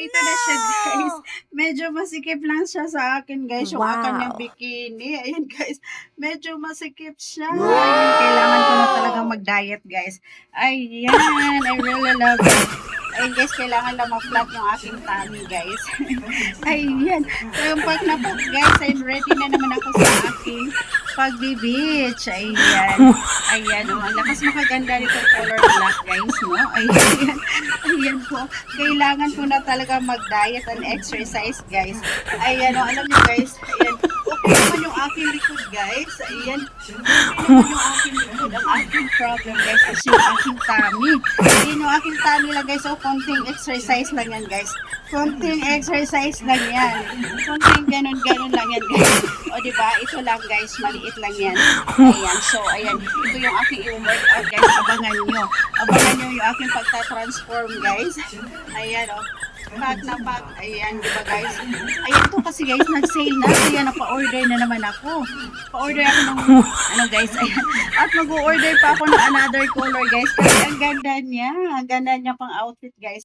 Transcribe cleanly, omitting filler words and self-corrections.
ito na siya guys. Medyo masikip lang siya sa akin guys. Yung kanyang bikini. Ayan guys. Medyo masikip siya. Ayan, kailangan ko na talagang mag-diet guys. Ayan. I really love it. Ayun guys, kailangan lang ma-flat yung aking tummy guys. Ayan. So yung pag na-pop guys, I'm ready na naman ako sa aking pag-beach. Ayan. Ayan. Oh, ang lakas makaganda nito color black guys, no? Ayan. Ayan po. Kailangan ko na talaga mag-diet and exercise guys. Ayan. Oh, alam niyo guys, ayan. Okay naman yung aking likod guys. Ayan. Okay naman yung aking likod. Ang aking problem guys is yung aking tummy. Ayan yung aking tummy lang guys. So, konting exercise lang yan guys. Konting exercise lang yan. Konting ganun-ganun lang yan guys. O diba? Ito lang guys. Maliit lang yan. Ayan. So, ayan. Ito yung aking i-workout guys. Abangan nyo. Abangan nyo yung aking pagta-transform guys. Ayan o. Pack na pack. Ayan, diba guys? Ayan to kasi guys, nag-sale na. Kaya napa-order na naman ako. Pa-order ako ng, ano guys, ayan. At mag-order pa ako ng another color guys. Kasi ang ganda niya. Ang ganda niya pang outfit guys.